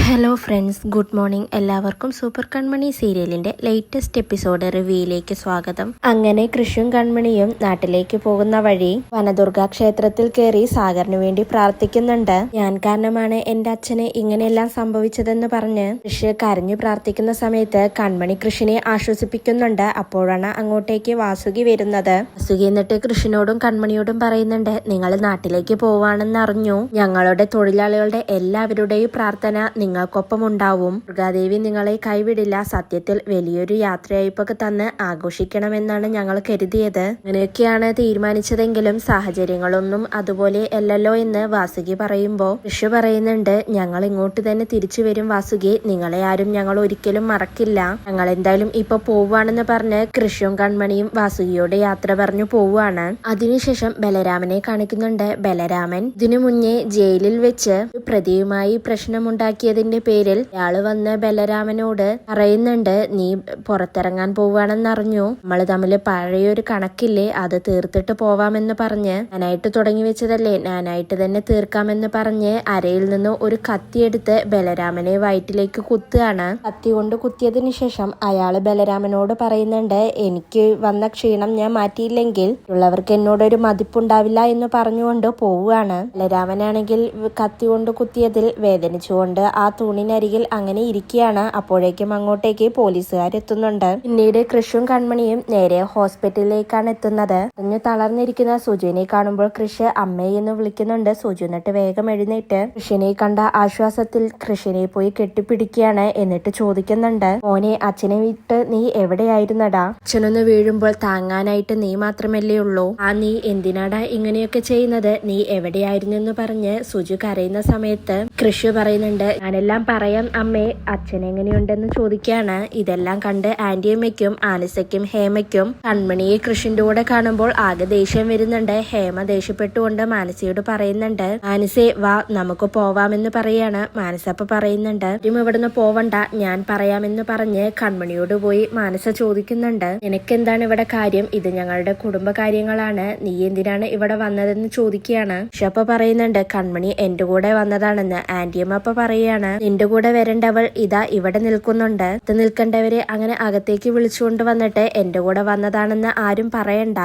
Hello friends, good morning. എല്ലാവർക്കും super കൺമണി സീരിയലിന്റെ latest episode റിവ്യൂയിലേക്ക് സ്വാഗതം. അങ്ങനെ കൃഷും കൺമണിയും നാട്ടിലേക്ക് പോകുന്ന വഴി വനദുർഗ ക്ഷേത്രത്തിൽ കയറി സാഗറിന് വേണ്ടി പ്രാർത്ഥിക്കുന്നുണ്ട്. ഞാൻ കാരണമാണ് എന്റെ അച്ഛന് ഇങ്ങനെയെല്ലാം സംഭവിച്ചതെന്ന് പറഞ്ഞ് കൃഷ് കരഞ്ഞു പ്രാർത്ഥിക്കുന്ന സമയത്ത് കൺമണി കൃഷിനെ ആശ്വസിപ്പിക്കുന്നുണ്ട്. അപ്പോഴാണ് അങ്ങോട്ടേക്ക് വാസുകി വരുന്നത്. വാസുകി എന്നിട്ട് കൃഷിനോടും കൺമണിയോടും പറയുന്നുണ്ട്, നിങ്ങൾ നാട്ടിലേക്ക് പോവാണെന്ന് അറിഞ്ഞു. ഞങ്ങളുടെ തൊഴിലാളികളുടെ എല്ലാവരുടെയും പ്രാർത്ഥന നിങ്ങൾക്കൊപ്പം ഉണ്ടാവും. ദുർഗാദേവി നിങ്ങളെ കൈവിടില്ല. സത്യത്തിൽ വലിയൊരു യാത്രയയപ്പൊക്കെ തന്ന് ആഘോഷിക്കണമെന്നാണ് ഞങ്ങൾ കരുതിയത്. അങ്ങനെയൊക്കെയാണ് തീരുമാനിച്ചതെങ്കിലും സാഹചര്യങ്ങളൊന്നും അതുപോലെ അല്ലല്ലോ എന്ന് വാസുകി പറയുമ്പോ കൃഷി പറയുന്നുണ്ട്, ഞങ്ങൾ ഇങ്ങോട്ട് തന്നെ തിരിച്ചു വരും വാസുകി. നിങ്ങളെ ആരും ഞങ്ങൾ ഒരിക്കലും മറക്കില്ല. ഞങ്ങൾ എന്തായാലും ഇപ്പൊ പോവാണെന്ന് പറഞ്ഞ് കൃഷിയും കൺമണിയും വാസുകിയോട് യാത്ര പറഞ്ഞു പോവാണ്. അതിനുശേഷം ബലരാമനെ കാണിക്കുന്നുണ്ട്. ബലരാമൻ ഇതിനു മുന്നേ ജയിലിൽ വെച്ച് പ്രതിയുമായി പ്രശ്നമുണ്ടാക്കിയതിന്റെ പേരിൽ അയാള് വന്ന് ബലരാമനോട് പറയുന്നുണ്ട്, നീ പുറത്തിറങ്ങാൻ പോവാണെന്നറിഞ്ഞു. നമ്മൾ തമ്മിൽ പഴയൊരു കണക്കില്ലേ, അത് തീർത്തിട്ട് പോവാമെന്ന് പറഞ്ഞ് ഞാനായിട്ട് തുടങ്ങി വെച്ചതല്ലേ, ഞാനായിട്ട് തന്നെ തീർക്കാമെന്ന് പറഞ്ഞ് അരയിൽ നിന്ന് ഒരു കത്തിയെടുത്ത് ബലരാമനെ വയറ്റിലേക്ക് കുത്തുകയാണ്. കത്തി കൊണ്ട് കുത്തിയതിനു ശേഷം അയാള് ബലരാമനോട് പറയുന്നുണ്ട്, എനിക്ക് വന്ന ക്ഷീണം ഞാൻ മാറ്റിയില്ലെങ്കിൽ ഉള്ളവർക്ക് എന്നോടൊരു മതിപ്പുണ്ടാവില്ല എന്ന് പറഞ്ഞുകൊണ്ട് പോവുകയാണ്. ബലരാമനാണെങ്കിൽ കത്തി കൊണ്ട് കുത്തിയതിൽ വേദനിച്ചുകൊണ്ട് ആ തൂണിനരികിൽ അങ്ങനെ ഇരിക്കുകയാണ്. അപ്പോഴേക്കും അങ്ങോട്ടേക്ക് പോലീസുകാരെത്തുന്നുണ്ട്. പിന്നീട് കൃഷും കൺമണിയും നേരെ ഹോസ്പിറ്റലിലേക്കാണ് എത്തുന്നത്. കുഞ്ഞു തളർന്നിരിക്കുന്ന സുജുവിനെ കാണുമ്പോൾ കൃഷ് അമ്മയെന്ന് വിളിക്കുന്നുണ്ട്. സുജു എന്നിട്ട് വേഗം എഴുന്നേറ്റ് കൃഷിനെ കണ്ട ആശ്വാസത്തിൽ കൃഷിനെ പോയി കെട്ടിപ്പിടിക്കുകയാണ്. എന്നിട്ട് ചോദിക്കുന്നുണ്ട്, മോനെ, അച്ഛനെ വിട്ട് നീ എവിടെയായിരുന്നടാ? അച്ഛനൊന്ന് വീഴുമ്പോൾ താങ്ങാനായിട്ട് നീ മാത്രമല്ലേ ഉള്ളൂ. നീ എന്തിനാടാ ഇങ്ങനെയൊക്കെ ചെയ്യുന്നത്? നീ എവിടെയായിരുന്നു എന്ന് പറഞ്ഞ് സുജു കരയുന്ന സമയത്ത് കൃഷി പറയുന്നുണ്ട്, ഞാനെല്ലാം പറയാം അമ്മേ, അച്ഛൻ എങ്ങനെയുണ്ടെന്ന് ചോദിക്കാണ്. ഇതെല്ലാം കണ്ട് ആന്റിയമ്മയ്ക്കും ആനിസയ്ക്കും ഹേമയ്ക്കും കൺമണിയെ കൃഷിന്റെ കൂടെ കാണുമ്പോൾ ആകെ ദേഷ്യം വരുന്നുണ്ട്. ഹേമ ദേഷ്യപ്പെട്ടുകൊണ്ട് മാനസയോട് പറയുന്നുണ്ട്, മാനസേ വാ നമുക്ക് പോവാമെന്ന് പറയാണ്. മാനസപ്പ പറയുന്നുണ്ട്, ഇവിടുന്ന് പോവണ്ട, ഞാൻ പറയാമെന്ന് പറഞ്ഞ് കൺമണിയോട് പോയി മാനസ ചോദിക്കുന്നുണ്ട്, നിനക്കെന്താണ് ഇവിടെ കാര്യം? ഇത് ഞങ്ങളുടെ കുടുംബ കാര്യങ്ങളാണ്, നീ എന്തിനാണ് ഇവിടെ വന്നതെന്ന് ചോദിക്കുകയാണ്. ഷപ്പ പറയുന്നുണ്ട്, കൺമണി എന്റെ കൂടെ വന്നതാണെന്ന്. ആന്റിയമ്മ പറയാണ്, നിന്റെ കൂടെ വരേണ്ടവൾ ഇതാ ഇവിടെ നിൽക്കുന്നുണ്ട്. നിൽക്കേണ്ടവരെ അങ്ങനെ അകത്തേക്ക് വിളിച്ചുകൊണ്ട് വന്നിട്ട് എന്റെ കൂടെ വന്നതാണെന്ന് ആരും പറയണ്ട.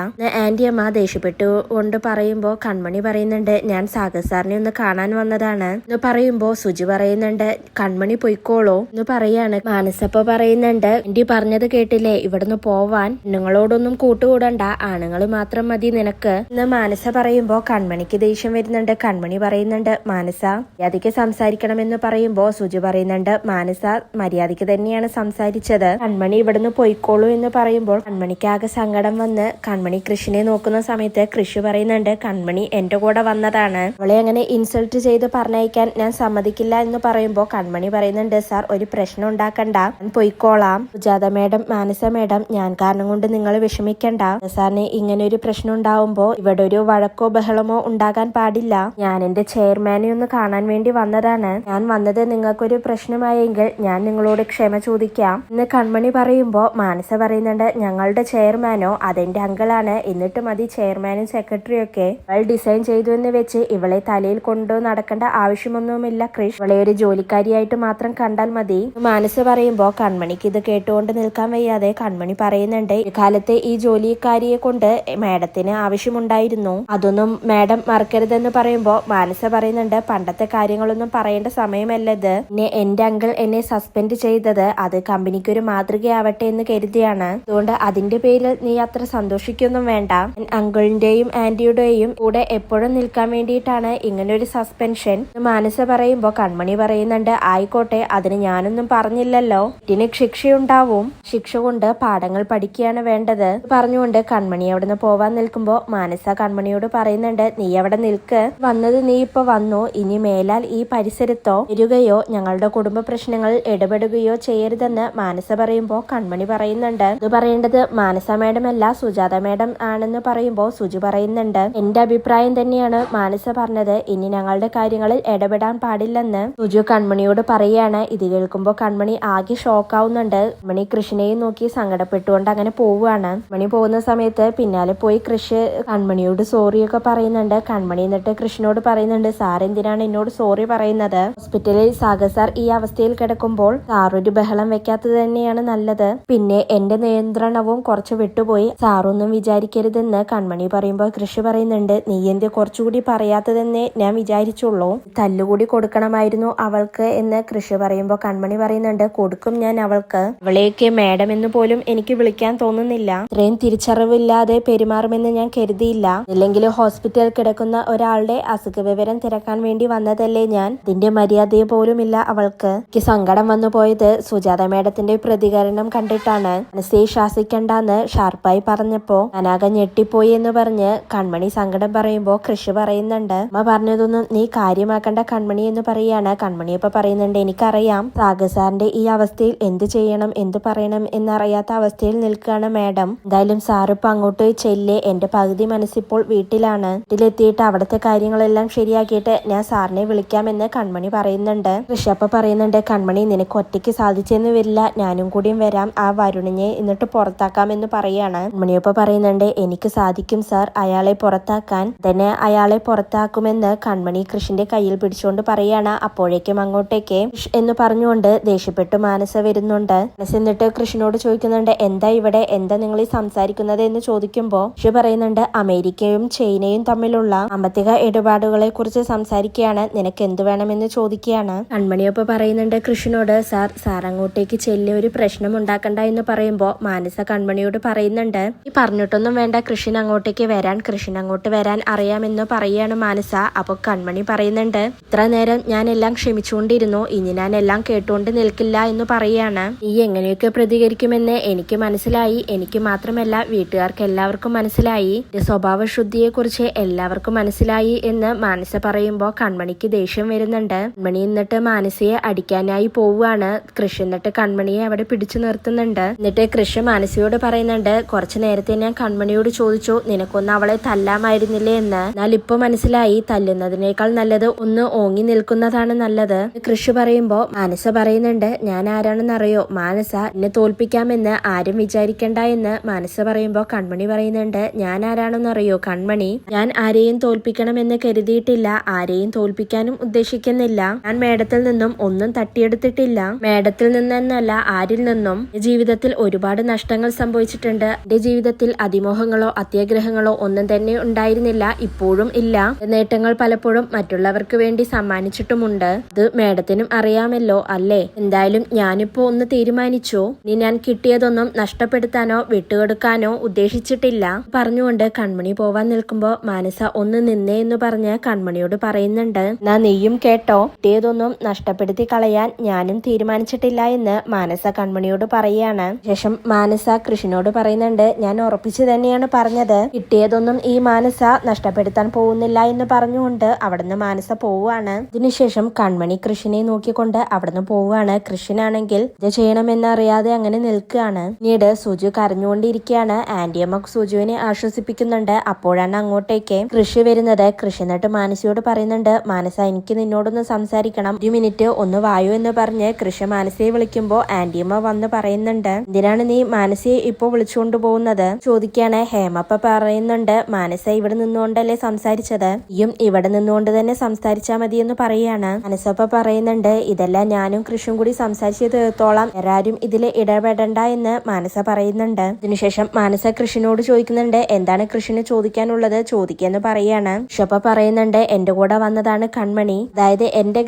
ആന്റിയമ്മ ദേഷ്യപ്പെട്ടുകൊണ്ട് പറയുമ്പോ കൺമണി പറയുന്നുണ്ട്, ഞാൻ സാഗർ സാറിനെ ഒന്ന് കാണാൻ വന്നതാണ് എന്ന് പറയുമ്പോ സുജി പറയുന്നുണ്ട്, കൺമണി പൊയ്ക്കോളൂ എന്ന് പറയാണ്. മാനസപ്പ പറയുന്നുണ്ട്, ആന്റി പറഞ്ഞത് കേട്ടില്ലേ, ഇവിടുന്ന് പോവാൻ. നിങ്ങളോടൊന്നും കൂട്ടുകൂടണ്ട, ആണുങ്ങൾ മാത്രം മതി നിനക്ക് എന്ന് മാനസ പറയുമ്പോ കൺമണിക്ക് ദേഷ്യം വരുന്നുണ്ട്. കൺമണി പറയുന്നുണ്ട്, മാനസ മര്യാദയ്ക്ക് സംസാരിക്കണമെന്ന് പറയുമ്പോ സുജി പറയുന്നുണ്ട്, മാനസ മര്യാദയ്ക്ക് തന്നെയാണ് സംസാരിച്ചത്. കൺമണി ഇവിടുന്ന് പൊയ്ക്കോളൂ എന്ന് പറയുമ്പോൾ കൺമണിക്ക് ആകെ സങ്കടം വന്ന് കൺമണി കൃഷിനെ നോക്കുന്ന സമയത്ത് കൃഷി പറയുന്നുണ്ട്, കൺമണി എന്റെ കൂടെ വന്നതാണ്, അവളെ അങ്ങനെ ഇൻസൾട്ട് ചെയ്ത് പറഞ്ഞയക്കാൻ ഞാൻ സമ്മതിക്കില്ല എന്ന് പറയുമ്പോ കൺമണി പറയുന്നുണ്ട്, സാർ ഒരു പ്രശ്നം ഉണ്ടാക്കണ്ട, ഞാൻ പൊയ്ക്കോളാം. സുജാത മേഡം, മാനസ മേഡം, ഞാൻ കാരണം കൊണ്ട് നിങ്ങൾ വിഷമിക്കണ്ട. സാറിന് ഇങ്ങനെ ഒരു പ്രശ്നം ഉണ്ടാവുമ്പോ ഇവിടെ ഒരു വഴക്കോ ബഹളമോ ഉണ്ടാകാൻ പാടില്ല. ഞാൻ എന്റെ ചെയർമാനെ ഒന്ന് കാണാൻ വേണ്ടി വന്നതാണ്. ഞാൻ വന്നത് നിങ്ങൾക്കൊരു പ്രശ്നമായെങ്കിൽ ഞാൻ നിങ്ങളോട് ക്ഷമ ചോദിക്കാം എന്ന് കൺമണി പറയുമ്പോ മാനസ പറയുന്നുണ്ട്, ഞങ്ങളുടെ ചെയർമാനോ? അതെന്റെ അങ്കിളാണ്. എന്നിട്ട് മതി ചെയർമാനും സെക്രട്ടറിയും ഒക്കെ. അവൾ ഡിസൈൻ ചെയ്തു എന്ന് വെച്ച് ഇവളെ തലയിൽ കൊണ്ടു നടക്കേണ്ട ആവശ്യമൊന്നുമില്ല ക്രിഷ്. ഇവളെ ഒരു ജോലിക്കാരിയായിട്ട് മാത്രം കണ്ടാൽ മതി. മാനസ പറയുമ്പോ കൺമണിക്ക് ഇത് കേട്ടുകൊണ്ട് നിൽക്കാൻ വയ്യാതെ കൺമണി പറയുന്നുണ്ട്, ഒരു കാലത്തെ ഈ ജോലിക്കാരിയെ കൊണ്ട് മാഡത്തിന് ആവശ്യമുണ്ടായിരുന്നു, അതൊന്നും മാഡം മറക്കരുതെന്ന് പറയുമ്പോ മാനസ പറയുന്നുണ്ട്, പണ്ടത്തെ കാര്യങ്ങളൊന്നും പറയേണ്ട സമയമല്ലത്. പിന്നെ എന്റെ അങ്കിൾ എന്നെ സസ്പെൻഡ് ചെയ്തത് അത് കമ്പനിക്ക് ഒരു മാതൃകയാവട്ടെ എന്ന് കരുതിയാണ്. അതുകൊണ്ട് അതിന്റെ പേരിൽ നീ അത്ര സന്തോഷിക്കൊന്നും വേണ്ട. അങ്കിളിന്റെയും ആന്റിയുടെയും കൂടെ എപ്പോഴും നിൽക്കാൻ വേണ്ടിയിട്ടാണ് ഇങ്ങനെ ഒരു സസ്പെൻഷൻ. മാനസ പറയുമ്പോ കൺമണി പറയുന്നുണ്ട്, ആയിക്കോട്ടെ, അതിന് ഞാനൊന്നും പറഞ്ഞില്ലല്ലോ. ഇതിന് ശിക്ഷയുണ്ടാവും, ശിക്ഷ കൊണ്ട് പാഠങ്ങൾ പഠിക്കുകയാണ് വേണ്ടത് പറഞ്ഞുകൊണ്ട് കൺമണി അവിടുന്ന് പോവാൻ നിൽക്കുമ്പോ മാനസ കൺമണിയോട് പറയുന്നുണ്ട്, നീ അവിടെ നിൽക്ക്, വന്നത് നീ ഇപ്പൊ വന്നു, ഇനി മേലാൽ ഈ പരിസരത്തോ വരികയോ ഞങ്ങളുടെ കുടുംബ പ്രശ്നങ്ങളിൽ ഇടപെടുകയോ ചെയ്യരുതെന്ന് മാനസ പറയുമ്പോ കൺമണി പറയുന്നുണ്ട്, ഇത് പറയേണ്ടത് മാനസ മേഡം അല്ല സുജാത മേഡം ആണെന്ന് പറയുമ്പോ സുജി പറയുന്നുണ്ട്, എന്റെ അഭിപ്രായം തന്നെയാണ് മാനസ പറഞ്ഞത്, ഇനി ഞങ്ങളുടെ കാര്യങ്ങളിൽ ഇടപെടാൻ പാടില്ലെന്ന് സുജു കൺമണിയോട് പറയാണ്. ഇത് കേൾക്കുമ്പോ കൺമണി ആകെ ഷോക്കാവുന്നുണ്ട്. കൺമണി കൃഷിനെയും നോക്കി സങ്കടപ്പെട്ടുകൊണ്ട് അങ്ങനെ പോവുകയാണ്. കൺമണി പോകുന്ന സമയത്ത് പിന്നാലെ പോയി കൃഷി കൺമണിയോട് സോറിയൊക്കെ പറയുന്നുണ്ട്. കൺമണി എന്നിട്ട് കൃഷ്ണനോട് പറയുന്നുണ്ട്, സാർ എന്തിനാണ് എന്നോട് സോറി പറയുന്നത്? ഹോസ്പിറ്റലിൽ സാഗർ സാർ ഈ അവസ്ഥയിൽ കിടക്കുമ്പോൾ സാറൊരു ബഹളം വെക്കാത്തത് തന്നെയാണ് നല്ലത്. പിന്നെ എന്റെ നിയന്ത്രണവും കുറച്ച് വിട്ടുപോയി, സാറൊന്നും വിചാരിക്കരുതെന്ന് കൺമണി പറയുമ്പോൾ കൃഷി പറയുന്നുണ്ട്, നീ എന്ത് കുറച്ചുകൂടി പറയാത്തതെന്നേ ഞാൻ വിചാരിച്ചുള്ളൂ. തല്ലുകൂടി കൊടുക്കണമായിരുന്നു അവൾക്ക് എന്ന് കൃഷി പറയുമ്പോൾ കൺമണി പറയുന്നുണ്ട്, കൊടുക്കും ഞാൻ അവൾക്ക്. അവളെയൊക്കെ മാഡം എന്ന് പോലും എനിക്ക് വിളിക്കാൻ തോന്നുന്നില്ല. ഇത്രയും തിരിച്ചറിവില്ലാതെ പെരുമാറുമെന്ന് ഞാൻ കരുതിയില്ല. അല്ലെങ്കിൽ ഹോസ്പിറ്റലിൽ കിടക്കുന്ന ഒരാളുടെ അസുഖ വിവരം തിരക്കാൻ വേണ്ടി വന്നതല്ലേ ഞാൻ. ഇതിന്റെ മര്യാദയെ പോലുമില്ല അവൾക്ക്. എനിക്ക് സങ്കടം വന്നു പോയത് സുജാത മാഡത്തിന്റെ പ്രതികരണം കണ്ടിട്ടാണ്. മനസ്സേ ശാസിക്കണ്ടെന്ന് ഷാർപ്പായി പറഞ്ഞപ്പോ ഞാനാകെ ഞെട്ടിപ്പോയി എന്ന് പറഞ്ഞ് കൺമണി സങ്കടം പറയുമ്പോ കൃഷി പറയുന്നുണ്ട്, അമ്മ പറഞ്ഞതൊന്നും നീ കാര്യമാക്കണ്ട കൺമണി എന്ന് പറയാണ്. കൺമണി ഇപ്പൊ പറയുന്നുണ്ട്, എനിക്കറിയാം സാഗർ സാറിന്റെ ഈ അവസ്ഥയിൽ എന്ത് ചെയ്യണം എന്ത് പറയണം എന്നറിയാത്ത അവസ്ഥയിൽ നിൽക്കുകയാണ് മാഡം. എന്തായാലും സാറിപ്പോ അങ്ങോട്ട് ചെല്ല്, എന്റെ പകുതി മനസ്സിപ്പോൾ വീട്ടിലാണ്. വീട്ടിലെത്തിയിട്ട് അവിടുത്തെ കാര്യങ്ങളെല്ലാം ശരിയാക്കിയിട്ട് ഞാൻ സാറിനെ വിളിക്കാമെന്ന് കൺമണി പറയുന്നുണ്ട്. ഋഷപ്പ പറയുന്നുണ്ട്, കൺമണി നിനക്ക് ഒറ്റയ്ക്ക് സാധിച്ചെന്ന് വരില്ല, ഞാനും കൂടിയും വരാം, ആ വരുണിനെ എന്നിട്ട് പുറത്താക്കാമെന്ന് പറയാണ്. കൺമണിയപ്പ പറയുന്നുണ്ട്, എനിക്ക് സാധിക്കും സാർ അയാളെ പുറത്താക്കാൻ, തന്നെ അയാളെ പുറത്താക്കുമെന്ന് കൺമണി കൃഷിന്റെ കയ്യിൽ പിടിച്ചുകൊണ്ട് പറയാണ്. അപ്പോഴേക്കും അങ്ങോട്ടേക്ക് എന്ന് പറഞ്ഞുകൊണ്ട് ദേഷ്യപ്പെട്ടു മാനസ വരുന്നുണ്ട്. മാനസ എന്നിട്ട് കൃഷിനോട് ചോദിക്കുന്നുണ്ട്, എന്താ ഇവിടെ, എന്താ നിങ്ങൾ ഈ സംസാരിക്കുന്നത് എന്ന് ചോദിക്കുമ്പോ കൃഷി പറയുന്നുണ്ട്, അമേരിക്കയും ചൈനയും തമ്മിലുള്ള സാമ്പത്തിക ഇടപാടുകളെ കുറിച്ച് സംസാരിക്കുകയാണ്, നിനക്ക് എന്ത് വേണമെന്ന് ചോദിക്കുകയാണ്. കൺമണിയൊപ്പം പറയുന്നുണ്ട് കൃഷിനോട്, സാർ അങ്ങോട്ടേക്ക് ചെല്ലി ഒരു പ്രശ്നം ഉണ്ടാക്കണ്ട എന്ന് പറയുമ്പോ മാനസ കൺമണിയോട് പറയുന്നുണ്ട്, ഈ പറഞ്ഞിട്ടൊന്നും വേണ്ട കൃഷിന് അങ്ങോട്ടേക്ക് വരാൻ, കൃഷിന് അങ്ങോട്ട് വരാൻ അറിയാമെന്ന് പറയുകയാണ് മാനസ. അപ്പൊ കൺമണി പറയുന്നുണ്ട്, ഇത്ര നേരം ഞാൻ എല്ലാം ക്ഷമിച്ചുകൊണ്ടിരുന്നു, ഇനി ഞാൻ എല്ലാം കേട്ടുകൊണ്ട് നിൽക്കില്ല എന്ന് പറയാണ്. ഈ എങ്ങനെയൊക്കെ പ്രതികരിക്കുമെന്ന് എനിക്ക് മനസ്സിലായി, എനിക്ക് മാത്രമല്ല വീട്ടുകാർക്ക് എല്ലാവർക്കും മനസ്സിലായി, സ്വഭാവ ശുദ്ധിയെ കുറിച്ച് എല്ലാവർക്കും മനസ്സിലായി എന്ന് മാനസ പറയുമ്പോ കൺമണിക്ക് ദേഷ്യം വരുന്നുണ്ട്. കൺമണി എന്നിട്ട് മാനസയെ അടിക്കാനായി പോവുകയാണ്. കൃഷി എന്നിട്ട് കൺമണിയെ അവിടെ പിടിച്ചു നിർത്തുന്നുണ്ട്. എന്നിട്ട് കൃഷി മാനസയോട് പറയുന്നുണ്ട്, കുറച്ചു നേരത്തെ ഞാൻ കൺമണിയോട് ചോദിച്ചു നിനക്കൊന്ന് അവളെ തല്ലാമായിരുന്നില്ലേ എന്ന്, എന്നാൽ ഇപ്പൊ മനസ്സിലായി തല്ലുന്നതിനേക്കാൾ നല്ലത് ഒന്ന് ഓങ്ങി നിൽക്കുന്നതാണ് നല്ലത്. കൃഷി പറയുമ്പോ മാനസ പറയുന്നുണ്ട്, ഞാൻ ആരാണെന്നറിയോ മാനസ, എന്നെ തോൽപ്പിക്കാമെന്ന് ആരും വിചാരിക്കണ്ട എന്ന് മാനസ പറയുമ്പോ കൺമണി പറയുന്നുണ്ട്, ഞാൻ ആരാണെന്നറിയോ കൺമണി, ഞാൻ ആരെയും തോൽപ്പിക്കണമെന്ന് കരുതിയിട്ടില്ല, ആരെയും തോൽപ്പിക്കാനും ഉദ്ദേശിക്കുന്നില്ല, ഞാൻ മേഡത്തിൽ നിന്നും ഒന്നും തട്ടിയെടുത്തിട്ടില്ല, മേഡത്തിൽ നിന്നെന്നല്ല ആരിൽ നിന്നും. ജീവിതത്തിൽ ഒരുപാട് നഷ്ടങ്ങൾ സംഭവിച്ചിട്ടുണ്ട്, എന്റെ ജീവിതത്തിൽ അതിമോഹങ്ങളോ അത്യാഗ്രഹങ്ങളോ ഒന്നും തന്നെ ഉണ്ടായിരുന്നില്ല, ഇപ്പോഴും ഇല്ല. നേട്ടങ്ങൾ പലപ്പോഴും മറ്റുള്ളവർക്ക് വേണ്ടി സമ്മാനിച്ചിട്ടുമുണ്ട്, ഇത് മേഡത്തിനും അറിയാമല്ലോ അല്ലേ. എന്തായാലും ഞാനിപ്പോ ഒന്ന് തീരുമാനിച്ചു, ഇനി ഞാൻ കിട്ടിയതൊന്നും നഷ്ടപ്പെടുത്താനോ വിട്ടുകൊടുക്കാനോ ഉദ്ദേശിച്ചിട്ടില്ല പറഞ്ഞുകൊണ്ട് കൺമണി പോവാൻ നിൽക്കുമ്പോ മാനസ ഒന്ന് നിന്നേ എന്ന് പറഞ്ഞ് കൺമണിയോട് പറയുന്നുണ്ട്, എന്നാ നീയും കേട്ടോ, കിട്ടിയതൊന്നും നഷ്ടപ്പെടുത്തി കളയാൻ ഞാനും തീരുമാനിച്ചിട്ടില്ല എന്ന് മാനസ കൺമണിയോട് പറയാണ്. ശേഷം മാനസ കൃഷിനോട് പറയുന്നുണ്ട്, ഞാൻ ഉറപ്പിച്ചു തന്നെയാണ് പറഞ്ഞത്, കിട്ടിയതൊന്നും ഈ മാനസ നഷ്ടപ്പെടുത്താൻ പോകുന്നില്ല എന്ന് പറഞ്ഞുകൊണ്ട് അവിടുന്ന് മാനസ പോവുകയാണ്. ഇതിനുശേഷം കൺമണി കൃഷിനെ നോക്കിക്കൊണ്ട് അവിടുന്ന് പോവുകയാണ്. കൃഷിനാണെങ്കിൽ ഇത് ചെയ്യണമെന്നറിയാതെ അങ്ങനെ നിൽക്കുകയാണ്. പിന്നീട് സുജു കരഞ്ഞുകൊണ്ടിരിക്കുകയാണ്. ആന്റിയമ്മ സുജുവിനെ ആശ്വസിപ്പിക്കുന്നുണ്ട്. അപ്പോഴാണ് അങ്ങോട്ടേക്ക് കൃഷി വരുന്നത്. കൃഷി എന്നിട്ട് മാനസയോട് പറയുന്നുണ്ട്, മാനസ എനിക്ക് നിന്നോടൊന്ന് സംസാരിക്കണം, ഒരു മിനിറ്റ് ഒന്ന് വായു എന്ന് പറഞ്ഞ് കൃഷി മാനസയെ വിളിക്കുമ്പോ ആന്റിയമ്മ വന്ന് പറയുന്നുണ്ട്, എന്തിനാണ് നീ മാനസയെ ഇപ്പൊ വിളിച്ചുകൊണ്ട് പോകുന്നത് ചോദിക്കാണ്. ഹേമപ്പ പറയുന്നുണ്ട്, മാനസ ഇവിടെ നിന്നുകൊണ്ടല്ലേ സംസാരിച്ചത്, ഈയും ഇവിടെ നിന്നുകൊണ്ട് തന്നെ സംസാരിച്ചാ മതി എന്ന് പറയാണ്. മാനസപ്പ പറയുന്നുണ്ട്, ഇതെല്ലാം ഞാനും കൃഷിയും കൂടി സംസാരിച്ചു തീർത്തോളാം, ആരും ഇതിൽ ഇടപെടണ്ട എന്ന് മാനസ പറയുന്നുണ്ട്. ഇതിനുശേഷം മാനസ കൃഷിനോട് ചോദിക്കുന്നുണ്ട്, എന്താണ് കൃഷിന് ചോദിക്കാനുള്ളത് ചോദിക്കാന്ന് പറയാണ്. ഷപ്പ പറയുന്നുണ്ട്, എന്റെ കൂടെ വന്നതാണ് കൺമണി, അതായത് എന്റെ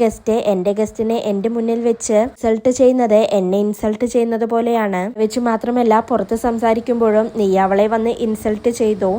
ഗസ്റ്റിനെ എന്റെ മുന്നിൽ വെച്ച് ഇൻസൾട്ട് ചെയ്യുന്നത് എന്നെ ഇൻസൾട്ട് ചെയ്യുന്നത് പോലെയാണ്, വെച്ച് മാത്രമല്ല പുറത്ത് സംസാരിക്കുമ്പോഴും നീ അവളെ വന്ന് ഇൻസൾട്ട് ചെയ്തു,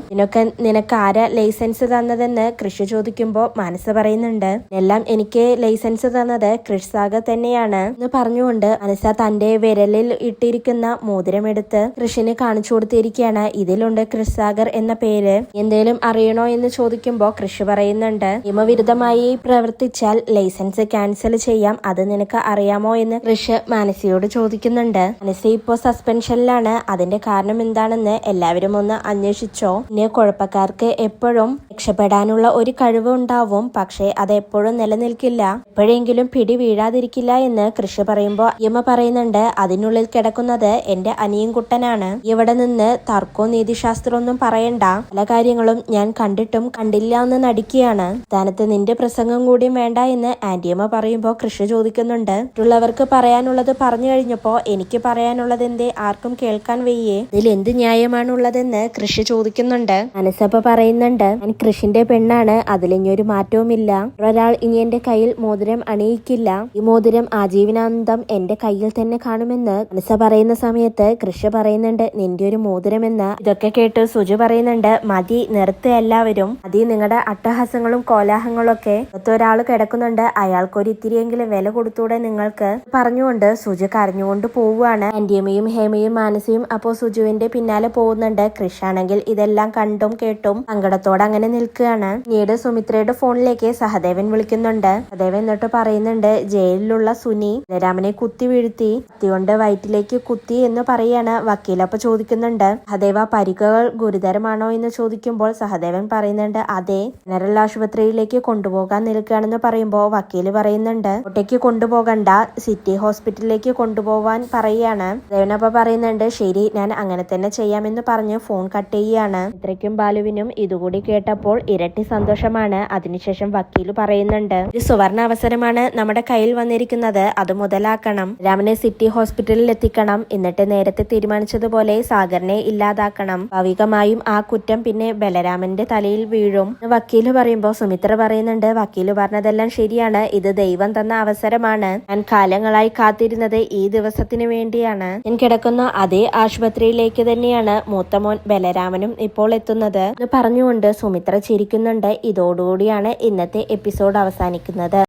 നിനക്ക് ആരാ ലൈസൻസ് തന്നതെന്ന് കൃഷി ചോദിക്കുമ്പോ മാനസ പറയുന്നുണ്ട്, എല്ലാം എനിക്ക് ലൈസൻസ് തന്നത് കൃഷ് സാഗർ തന്നെയാണ് എന്ന് പറഞ്ഞുകൊണ്ട് മാനസ തന്റെ വിരലിൽ ഇട്ടിരിക്കുന്ന മോതിരമെടുത്ത് കൃഷിന് കാണിച്ചു കൊടുത്തിരിക്കുകയാണ്. ഇതിലുണ്ട് കൃഷ് സാഗർ എന്ന പേര്, എന്തേലും അറിയണോ എന്ന് ചോദിക്കുമ്പോ കൃഷി പറയുന്നുണ്ട്, നിയമവിരുദ്ധമായി പ്രവർത്തിച്ചാൽ ലൈസൻസ് ക്യാൻസൽ ചെയ്യാം, അത് നിനക്ക് അറിയാമോ എന്ന് കൃഷി മാനസയോട് ചോദിക്കുന്നുണ്ട്. മാനസ ഇപ്പോ സസ്പെൻഷനിലാണ്, അതിന്റെ കാരണം എന്താണെന്ന് എല്ലാവരും ഒന്ന് അന്വേഷിച്ചോ, പിന്നെ കുഴപ്പക്കാർക്ക് എപ്പോഴും രക്ഷപ്പെടാനുള്ള ഒരു കഴിവ് ഉണ്ടാവും, പക്ഷേ അത് എപ്പോഴും നിലനിൽക്കില്ല, എപ്പോഴെങ്കിലും പിടി വീഴാതിരിക്കില്ല എന്ന് കൃഷി പറയുമ്പോ യമ പറയുന്നുണ്ട്, അതിനുള്ളിൽ കിടക്കുന്നത് എന്റെ അനിയൻകുട്ടനാണ്, ഇവിടെ നിന്ന് തർക്കവും നീതിശാസ്ത്രം ഒന്നും പറയണ്ട, പല കാര്യങ്ങളും ഞാൻ കണ്ടിട്ടും കണ്ടില്ല എന്ന് നടിക്കുകയാണ്, സ്ഥാനത്ത് നിന്റെ പ്രസംഗം കൂടിയും വേണ്ട എന്ന് ആന്റിയമ്മ പറയുമ്പോൾ കൃഷി ചോദിക്കുന്നുണ്ട്, മറ്റുള്ളവർക്ക് പറയാനുള്ളത് പറഞ്ഞു കഴിഞ്ഞപ്പോ എനിക്ക് പറയാനുള്ളത് എന്തേ ആർക്കും കേൾക്കാൻ വയ്യേ, ഇതിൽ എന്ത് ന്യായമാണുള്ളതെന്ന് കൃഷി ചോദിക്കുന്നുണ്ട്. മനസ്സപ്പ പറയുന്നുണ്ട്, ഞാൻ കൃഷിന്റെ പെണ്ണാണ്, അതിലിനിയൊരു മാറ്റവുമില്ല. ഒരാൾ ഇനി എന്റെ കയ്യിൽ മോതിരം അണിയിക്കില്ല. ഈ മോതിരം ആജീവനാന്തം എന്റെ കയ്യിൽ തന്നെ കാണുമെന്ന് മനസ്സ പറയുന്ന സമയത്ത് കൃഷി പറയുന്നുണ്ട്, നിന്റെ ഒരു മോതിരമെന്ന്. ഇതൊക്കെ കേട്ട് സുജു പറയുന്നുണ്ട്, മതി നിർത്ത് എല്ലാവരും, മതി നിങ്ങളുടെ അട്ടഹാസങ്ങളും കോലാഹലങ്ങളും ഒക്കെ. ഒരാൾ കിടക്കുന്നുണ്ട്, അയാൾക്കൊരു ഇത്തിരിയെങ്കിലും വില കൊടുത്തൂടെ നിങ്ങൾക്ക് പറഞ്ഞുകൊണ്ട് സുജു കരഞ്ഞുകൊണ്ട് പോവുകയാണ്. ആന്റിയമ്മയും ഹേമയും മാനസയും അപ്പോ സുജുവിന്റെ പിന്നാലെ പോകുന്നുണ്ട്. കൃഷാണെങ്കിൽ ഇതെല്ലാം കണ്ടും കേട്ടും സങ്കടത്തോടെ അങ്ങനെ നിൽക്കുകയാണ്. പിന്നീട് സുമിത്രയുടെ ഫോണിലേക്ക് സഹദേവൻ വിളിക്കുന്നുണ്ട്. സഹദേവൻ എന്നിട്ട് പറയുന്നുണ്ട്, ജയിലിലുള്ള സുനി ബലരാമനെ കുത്തി വീഴ്ത്തി, കത്തികൊണ്ട് വയറ്റിലേക്ക് കുത്തി എന്ന് പറയാണ്. വക്കീലപ്പ ചോദിക്കുന്നുണ്ട്, സഹദേവ പരിക്കുകൾ ഗുരുതരമാണോ എന്ന് ചോദിക്കുമ്പോൾ സഹദേവൻ പറയുന്നുണ്ട്, അതെ, ജനറൽ ആശുപത്രിയിലേക്ക് കൊണ്ടുപോകാൻ നിൽക്കുകയാണെന്ന് പറയുമ്പോൾ വക്കീല് പറയുന്നുണ്ട്, കോട്ടയ്ക്ക് കൊണ്ടുപോകണ്ട, സിറ്റി ഹോസ്പിറ്റലിലേക്ക് കൊണ്ടുപോകാൻ പറയുകയാണ്. സഹദേവനപ്പ പറയുന്നുണ്ട്, ശരി, ഞാൻ അങ്ങനെ തന്നെ ചെയ്യാമെന്ന് പറഞ്ഞ് ഫോൺ കട്ട് ചെയ്യുകയാണ്. ഇത്രയ്ക്കും ബാലുവിനും ഇതുകൂടി കേട്ടപ്പോൾ ഇരട്ടി സന്തോഷമാണ്. അതിനുശേഷം വക്കീല് പറയുന്നുണ്ട്, ഒരു സുവർണ അവസരമാണ് നമ്മുടെ കയ്യിൽ വന്നിരിക്കുന്നത്, അത് മുതലാക്കണം. രാമനെ സിറ്റി ഹോസ്പിറ്റലിൽ എത്തിക്കണം. എന്നിട്ട് നേരത്തെ തീരുമാനിച്ചതുപോലെ സാഗറിനെ ഇല്ലാതാക്കണം. ഭാവികമായും ആ കുറ്റം പിന്നെ ബലരാമന്റെ തലയിൽ വീഴും. വക്കീല് പറയുമ്പോൾ സുമിത്ര പറയുന്നുണ്ട്, വക്കീല് പറഞ്ഞതെല്ലാം ശരിയാണ്, ഇത് ദൈവം തന്ന അവസരമാണ്. ഞാൻ കാലങ്ങളായി കാത്തിരുന്നത് ഈ ദിവസത്തിന് വേണ്ടിയാണ്. ഞാൻ കിടക്കുന്ന അതേ ആശുപത്രിയിലേക്ക് തന്നെയാണ് മൂത്ത മോൻ ബലരാമനും ഇപ്പോൾ എത്തുന്നത് എന്ന് പറഞ്ഞുകൊണ്ട് സുമിത്ര ചിരിക്കുന്നുണ്ട്. ഇതോടുകൂടിയാണ് ഇന്നത്തെ എപ്പിസോഡ് അവസാനിക്കുന്നത്.